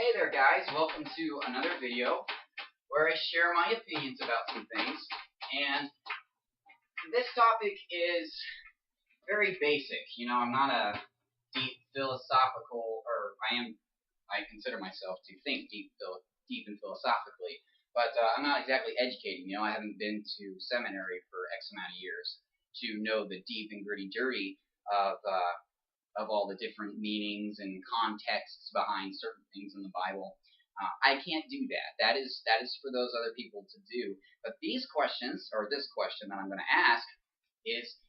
Hey there guys, welcome to another video where I share my opinions about some things, and this topic is very basic. I'm not a deep philosophical, or I consider myself to think deep and philosophically, but I'm not exactly educated. I haven't been to seminary for X amount of years to know the deep and gritty dirty of all the different meanings and contexts behind certain things in the Bible. I can't do that. That is for those other people to do. But these questions, or this question that I'm going to ask, is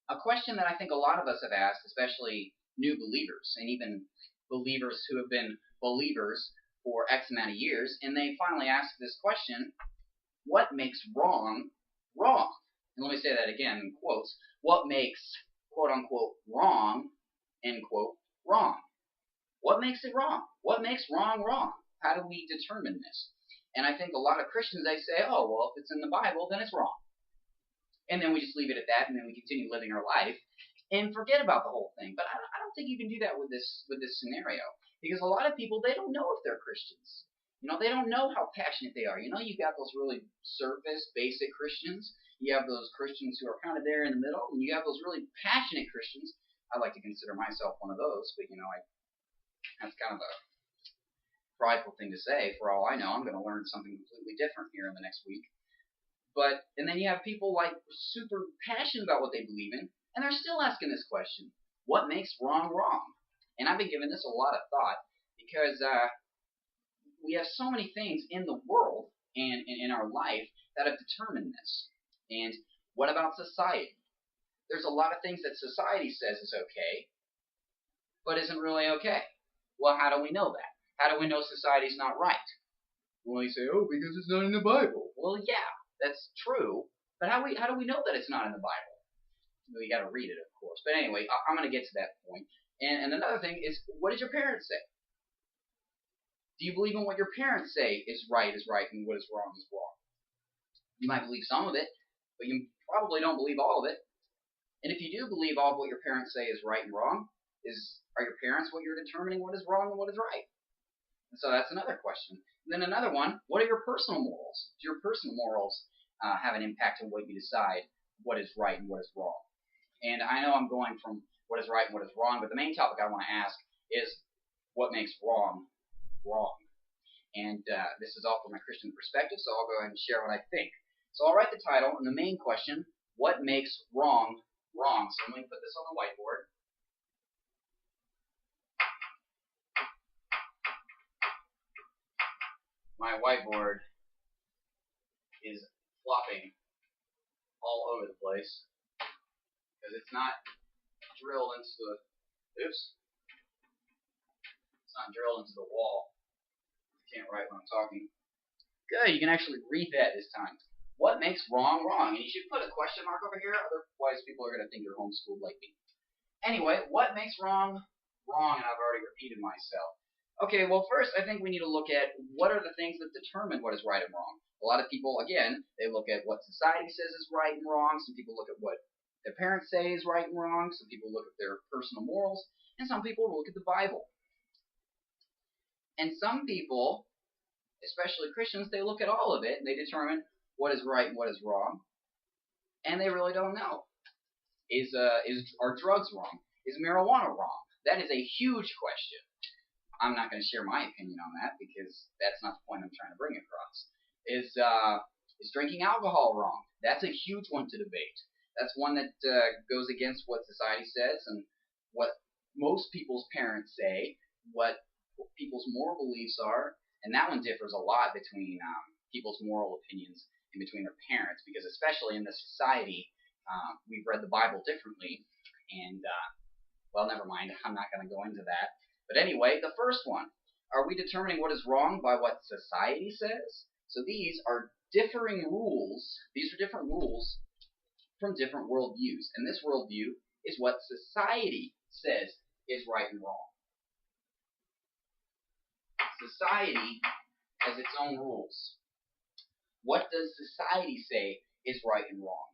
a question that I think a lot of us have asked, especially new believers, and even believers who have been believers for X amount of years, and they finally ask this question: what makes wrong, wrong? And let me say that again in quotes. What makes, quote unquote, wrong, end quote, wrong? What makes it wrong? What makes wrong, wrong? How do we determine this? And I think a lot of Christians, they say, oh, well, if it's in the Bible, then it's wrong. And then we just leave it at that, and then we continue living our life and forget about the whole thing. But I don't think you can do that with this scenario, because a lot of people, they don't know if they're Christians. They don't know how passionate they are. You've got those really surface, basic Christians. You have those Christians who are kind of there in the middle, and you have those really passionate Christians. I like to consider myself one of those, but that's kind of a prideful thing to say. For all I know, I'm going to learn something completely different here in the next week. And then you have people like super passionate about what they believe in, and they're still asking this question: what makes wrong, wrong? And I've been giving this a lot of thought, because we have so many things in the world and in our life that have determined this. And what about society? There's a lot of things that society says is okay, but isn't really okay. Well, how do we know that? How do we know society's not right? Well, you say, oh, because it's not in the Bible. Well, yeah, that's true, but how do we know that it's not in the Bible? Well, you got to read it, of course. But anyway, I'm going to get to that point. And another thing is, what did your parents say? Do you believe in what your parents say is right, and what is wrong is wrong? You might believe some of it, but you probably don't believe all of it. And if you do believe all of what your parents say is right and wrong, are your parents what you're determining what is wrong and what is right? And so that's another question. And then another one: what are your personal morals? Do your personal morals have an impact on what you decide what is right and what is wrong? And I know I'm going from what is right and what is wrong, but the main topic I want to ask is what makes wrong, wrong? And this is all from a Christian perspective, so I'll go ahead and share what I think. So I'll write the title and the main question: what makes wrong, wrong? So let me put this on the whiteboard. My whiteboard is flopping all over the place because it's not drilled into the, it's not drilled into the wall. I can't write when I'm talking. Good, you can actually read that this time. What makes wrong, wrong? And you should put a question mark over here, otherwise people are going to think you're homeschooled like me. Anyway, what makes wrong, wrong? And I've already repeated myself. Okay, well, first I think we need to look at what are the things that determine what is right and wrong. A lot of people, again, they look at what society says is right and wrong. Some people look at what their parents say is right and wrong. Some people look at their personal morals. And some people look at the Bible. And some people, especially Christians, they look at all of it and they determine what is right and what is wrong. And they really don't know. Are drugs wrong? Is marijuana wrong? That is a huge question. I'm not going to share my opinion on that because that's not the point I'm trying to bring across. Is drinking alcohol wrong? That's a huge one to debate. That's one that goes against what society says and what most people's parents say, what people's moral beliefs are, and that one differs a lot between people's moral opinions and between their parents, because especially in this society, we've read the Bible differently, and, well, never mind, I'm not going to go into that. But anyway, the first one, are we determining what is wrong by what society says? So these are differing rules. These are different rules from different worldviews. And this worldview is what society says is right and wrong. Society has its own rules. What does society say is right and wrong?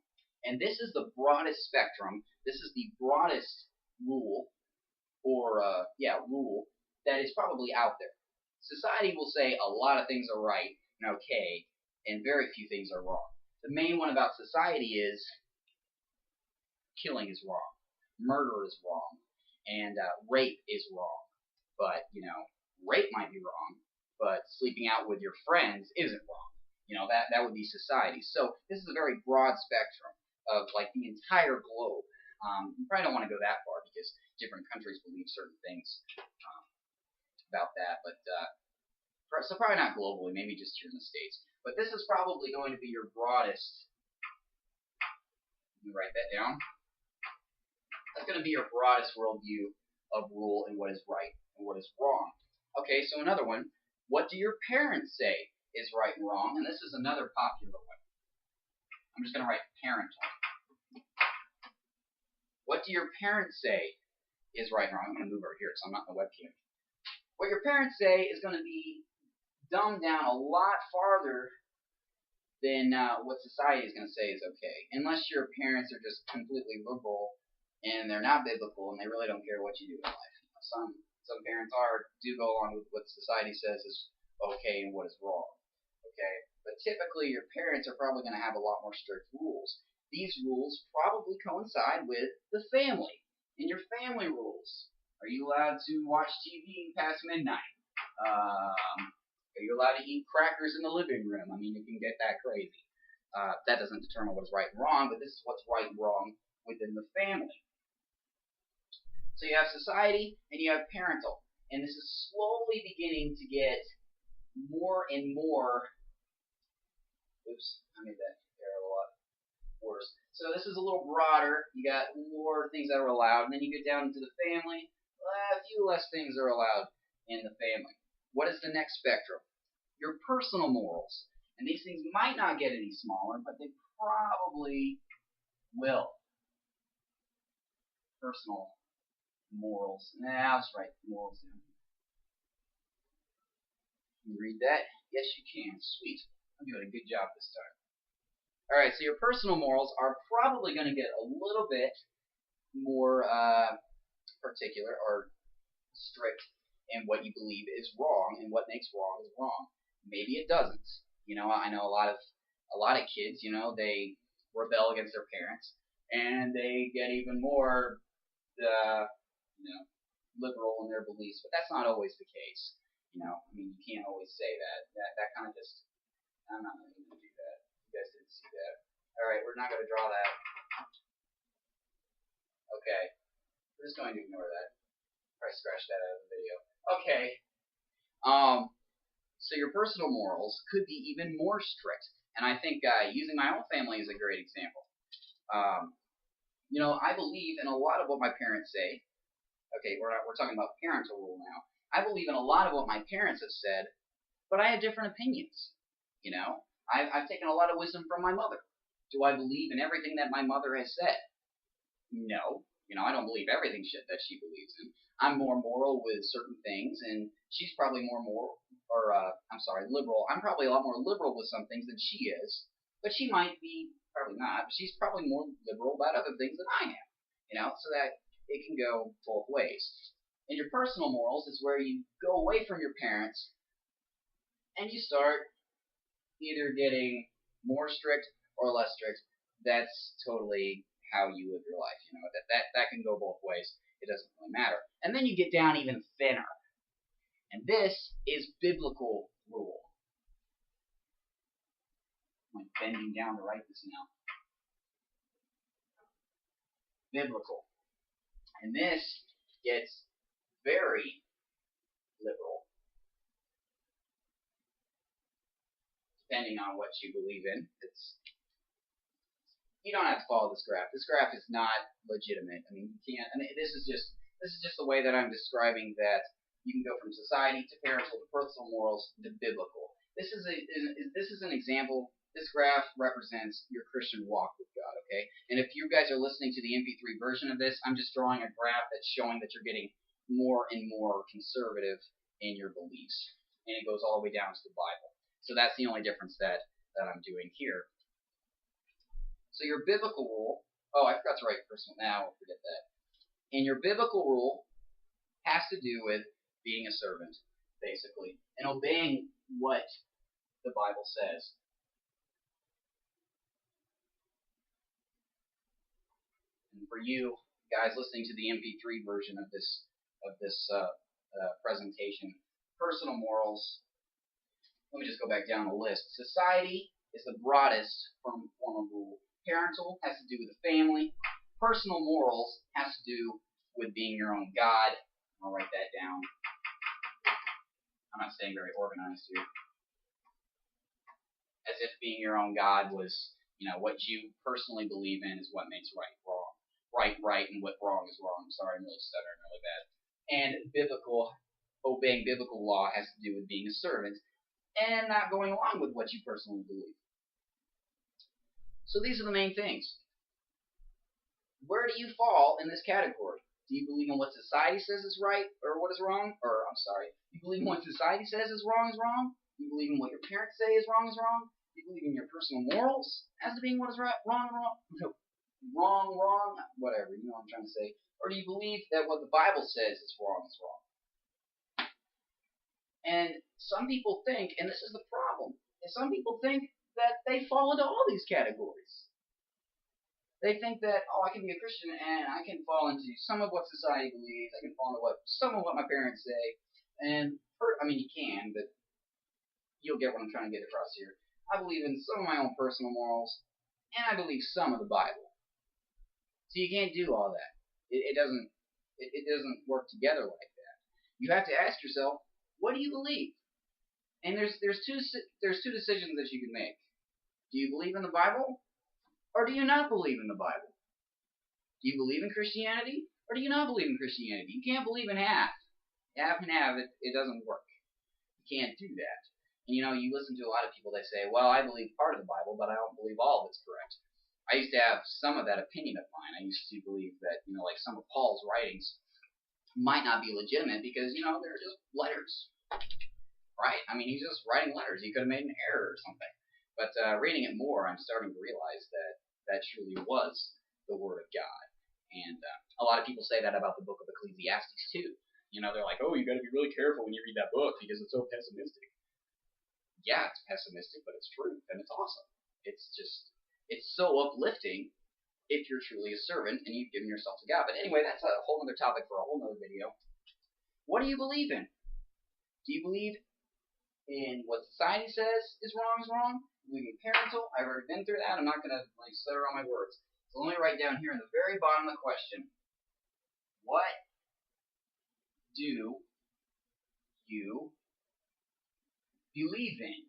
And this is the broadest spectrum. This is the broadest rule, or rule that is probably out there. Society will say a lot of things are right and okay, and very few things are wrong. The main one about society is killing is wrong, murder is wrong, and rape is wrong. But, rape might be wrong, but sleeping out with your friends isn't wrong. That would be society. So this is a very broad spectrum of like the entire globe. You probably don't want to go that far because different countries believe certain things about that. But so probably not globally, maybe just here in the States. But this is probably going to be your broadest. Let me write that down. That's going to be your broadest worldview of rule and what is right and what is wrong. Okay, so another one. What do your parents say is right and wrong? And this is another popular one. I'm just going to write parental. What do your parents say is right and wrong? I'm going to move over here because I'm not in the webcam. What your parents say is going to be dumbed down a lot farther than what society is going to say is okay. Unless your parents are just completely liberal and they're not biblical and they really don't care what you do in life. Some parents do go along with what society says is okay and what is wrong. Okay? But typically your parents are probably going to have a lot more strict rules. These rules probably coincide with the family and your family rules. Are you allowed to watch TV past midnight? Are you allowed to eat crackers in the living room? I mean, it can get that crazy. That doesn't determine what's right and wrong, but this is what's right and wrong within the family. So you have society and you have parental. And this is slowly beginning to get more and more. Oops, I made that error a lot worse. So this is a little broader. You got more things that are allowed. And then you get down into the family. A few less things are allowed in the family. What is the next spectrum? Your personal morals. And these things might not get any smaller, but they probably will. Personal morals. I'll just write morals down. Can you read that? Yes, you can. Sweet. I'm doing a good job this time. Alright, so your personal morals are probably going to get a little bit more particular or strict in what you believe is wrong and what makes wrong is wrong. Maybe it doesn't. I know a lot of kids, they rebel against their parents and they get even more liberal in their beliefs, but that's not always the case. I mean, you can't always say that. That kind of just, I'm not going to do that. You guys didn't see that. Alright, we're not going to draw that. Okay. We're just going to ignore that. Probably scratch that out of the video. Okay. So your personal morals could be even more strict. And I think using my own family is a great example. I believe in a lot of what my parents say. Okay, we're talking about parental rule now. I believe in a lot of what my parents have said, but I have different opinions. I've taken a lot of wisdom from my mother. Do I believe in everything that my mother has said? No. I don't believe everything that she believes in. I'm more moral with certain things, and she's probably more moral, liberal. I'm probably a lot more liberal with some things than she is, but she might be, probably not, but she's probably more liberal about other things than I am, so that it can go both ways. And your personal morals is where you go away from your parents, and you start either getting more strict or less strict. That's totally how you live your life. That can go both ways. It doesn't really matter. And then you get down even thinner. And this is biblical rule. I'm bending down to write this now. Biblical. And this gets very liberal, depending on what you believe in. You don't have to follow this graph. This graph is not legitimate. I mean, you can't. I mean, this is just the way that I'm describing that you can go from society to parental to personal morals to biblical. This is an example. This graph represents your Christian walk with God. Okay, and if you guys are listening to the MP3 version of this, I'm just drawing a graph that's showing that you're getting more and more conservative in your beliefs, and it goes all the way down to the Bible. So that's the only difference that I'm doing here. So your biblical rule, I forgot to write personal, now I'll forget that. And your biblical rule has to do with being a servant. basically, and obeying what the Bible says. And for you guys listening to the MP3 version of this presentation, personal morals. Let me just go back down the list. Society is the broadest form of rule. Parental has to do with the family. Personal morals has to do with being your own God. I'll write that down. I'm not staying very organized here. As if being your own God was, what you personally believe in is what makes right wrong. Right, and what wrong is wrong. I'm sorry, I'm really stuttering really bad. And obeying biblical law has to do with being a servant and not going along with what you personally believe. So these are the main things. Where do you fall in this category? Do you believe in what society says is right or what is wrong? You believe in what society says is wrong? Do you believe in what your parents say is wrong? Do you believe in your personal morals as to being what is right, wrong, whatever, you know what I'm trying to say? Or do you believe that what the Bible says is wrong? And some people think, and this is the problem, some people think that they fall into all these categories. They think that, I can be a Christian and I can fall into some of what society believes, I can fall into some of what my parents say, and, you can, but you'll get what I'm trying to get across here. I believe in some of my own personal morals, and I believe some of the Bible. So you can't do all that. It doesn't work together like that. You have to ask yourself, what do you believe? And there's two decisions that you can make. Do you believe in the Bible, or do you not believe in the Bible? Do you believe in Christianity, or do you not believe in Christianity? You can't believe in half. Half and half, it doesn't work. You can't do that. And you listen to a lot of people that say, well, I believe part of the Bible, but I don't believe all of it's correct. I used to have some of that opinion of mine. I used to believe that, like some of Paul's writings might not be legitimate because, they're just letters, right? He's just writing letters. He could have made an error or something. But reading it more, I'm starting to realize that that truly was the Word of God. And a lot of people say that about the book of Ecclesiastes, too. They're like, you got to be really careful when you read that book because it's so pessimistic. Yeah, it's pessimistic, but it's true, and it's awesome. It's so uplifting if you're truly a servant and you've given yourself to God. But anyway, that's a whole other topic for a whole other video. What do you believe in? Do you believe in what society says is wrong? Do you believe in parental? I've already been through that. I'm not going to stutter on my words. So let me write down here in the very bottom of the question, what do you believe in?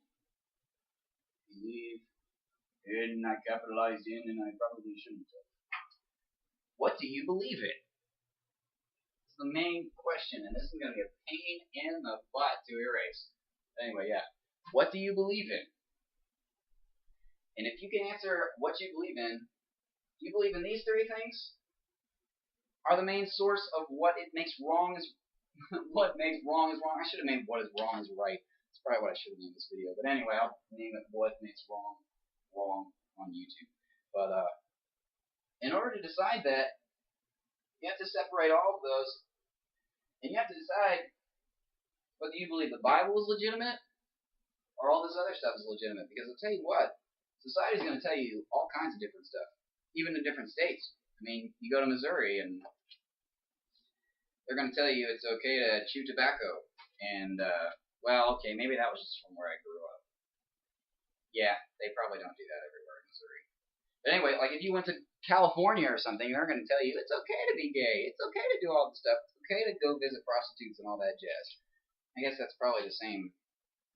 Believe in, I capitalized in, and I probably shouldn't have. What do you believe in? It's the main question, and this is going to be a pain in the butt to erase. Anyway, yeah. What do you believe in? And if you can answer what you believe in, do you believe in these three things? Are the main source of what it makes wrong is what makes wrong is wrong. I should have named what is wrong is right. That's probably what I should have named this video. But anyway, I'll name it what makes wrong on YouTube. But in order to decide that, you have to separate all of those, and you have to decide whether you believe the Bible is legitimate or all this other stuff is legitimate. Because I'll tell you what, society's going to tell you all kinds of different stuff, even in different states. You go to Missouri and they're going to tell you it's okay to chew tobacco. And, okay, maybe that was just from where I grew up. Yeah, they probably don't do that everywhere in Missouri. But anyway, like if you went to California or something, they're going to tell you it's okay to be gay. It's okay to do all this stuff. It's okay to go visit prostitutes and all that jazz. I guess that's probably the same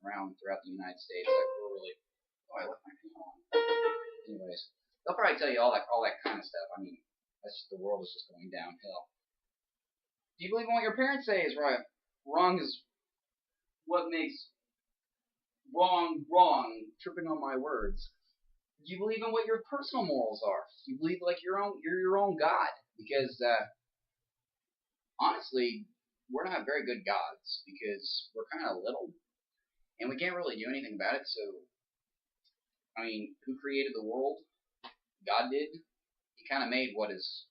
throughout the United States. I left my pen on. Anyways, they'll probably tell you all that kind of stuff. The world is just going downhill. Do you believe in what your parents say is right? Wrong is what makes wrong. Tripping on my words. Do you believe in what your personal morals are? Do you believe you're your own God? Because honestly, we're not very good gods because we're kind of little and we can't really do anything about it. So, who created the world? God did. He kind of made what is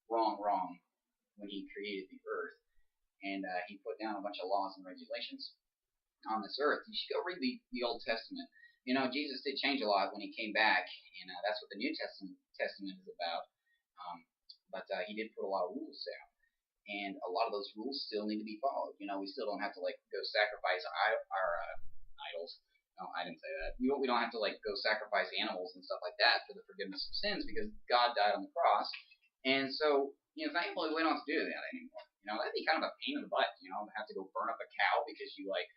wrong when he created the earth. and he put down a bunch of laws and regulations on this earth. You should go read the Old Testament. You know, Jesus did change a lot when he came back, and that's what the New Testament is about. But he did put a lot of rules down, and a lot of those rules still need to be followed. You know, we still don't have to like go sacrifice our idols. No, I didn't say that. We don't have to like go sacrifice animals and stuff like that for the forgiveness of sins because God died on the cross. And so, you know, thankfully we don't have to do that anymore. You know, that'd be kind of a pain in the butt. You know, to have to go burn up a cow because you like,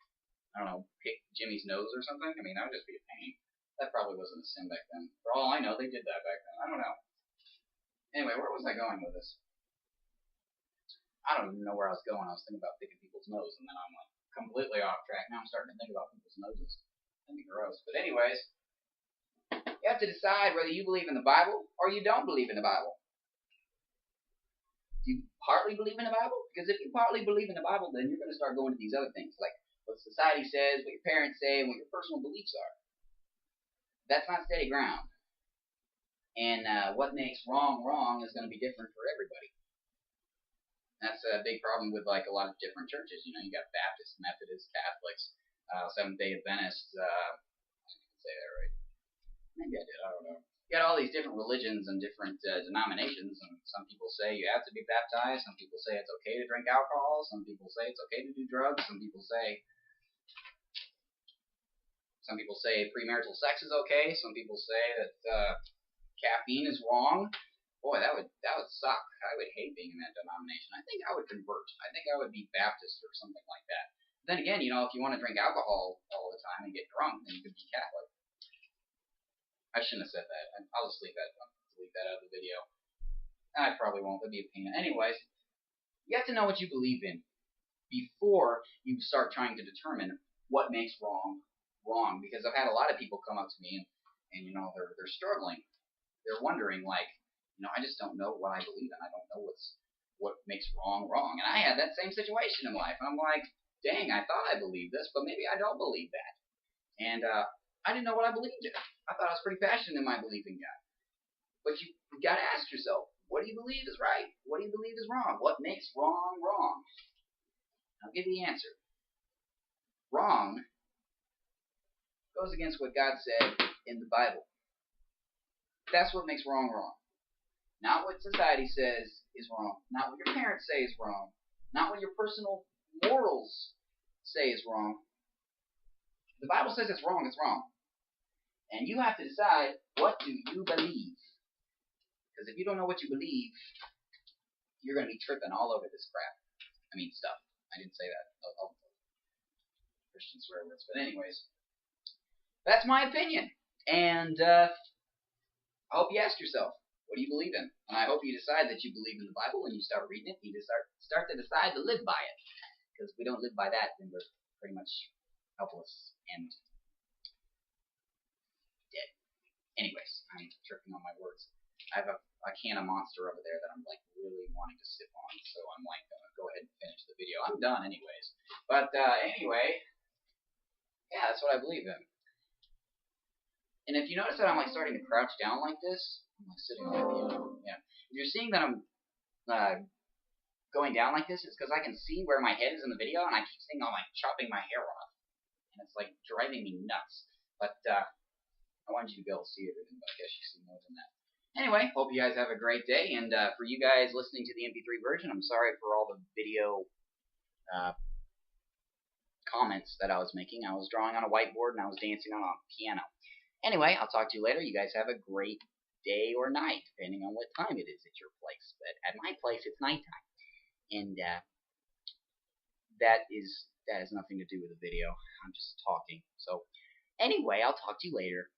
I don't know, pick Jimmy's nose or something. I mean, that would just be a pain. That probably wasn't a sin back then. For all I know, they did that back then. I don't know. Anyway, where was I going with this? I don't even know where I was going. I was thinking about picking people's nose, and then I'm like completely off track. Now I'm starting to think about people's noses. That'd be gross. But anyways, you have to decide whether you believe in the Bible or you don't believe in the Bible. Do you partly believe in the Bible? Because if you partly believe in the Bible, then you're going to start going to these other things, like what society says, what your parents say, and what your personal beliefs are. That's not steady ground. And what makes wrong is going to be different for everybody. That's a big problem with like a lot of different churches. You know, you got Baptists, Methodists, Catholics, Seventh-day Adventists. I didn't say that right. Maybe I did. I don't know. You got all these different religions and different denominations, and some people say you have to be baptized. Some people say it's okay to drink alcohol. Some people say it's okay to do drugs. Some people say premarital sex is okay. Some people say that caffeine is wrong. Boy, that would suck. I would hate being in that denomination. I think I would convert. I think I would be Baptist or something like that. But then again, you know, if you want to drink alcohol all the time and get drunk, then you could be Catholic. I shouldn't have said that. I'll just leave that out of the video. I probably won't. That'd be a pain. Anyways, you have to know what you believe in before you start trying to determine what makes wrong. Because I've had a lot of people come up to me and you know, they're struggling. They're wondering, like, you know, I just don't know what I believe in. I don't know what makes wrong. And I had that same situation in life. And I'm like, dang, I thought I believed this, but maybe I don't believe that. And I didn't know what I believed in. I thought I was pretty passionate in my belief in God. But you got to ask yourself, what do you believe is right? What do you believe is wrong? What makes wrong? I'll give you the answer. Wrong goes against what God said in the Bible. That's what makes wrong. Not what society says is wrong. Not what your parents say is wrong. Not what your personal morals say is wrong. The Bible says it's wrong, it's wrong. And you have to decide, what do you believe? Because if you don't know what you believe, you're going to be tripping all over this crap. I mean, stuff. I didn't say that. I'll Christian swear words. But anyways, that's my opinion. And I hope you ask yourself, what do you believe in? And I hope you decide that you believe in the Bible when you start reading it. You just start to decide to live by it. Because if we don't live by that, then we're pretty much helpless and dead. Anyways, I'm tripping on my words. I have a can of Monster over there that I'm like really wanting to sip on, so I'm like gonna go ahead and finish the video. I'm done anyways. But anyway, yeah, that's what I believe in. And if you notice that I'm like starting to crouch down like this, I'm like sitting on the piano. Yeah. If you're seeing that I'm going down like this, it's because I can see where my head is in the video, and I keep seeing I'm like chopping my hair off, and it's like driving me nuts. But I wanted you to be able to see everything, but I guess you see more than that. Anyway, hope you guys have a great day, and for you guys listening to the MP3 version, I'm sorry for all the video comments that I was making. I was drawing on a whiteboard, and I was dancing on a piano. Anyway, I'll talk to you later. You guys have a great day or night, depending on what time it is at your place. But at my place, it's nighttime, and that has nothing to do with the video. I'm just talking. So anyway, I'll talk to you later.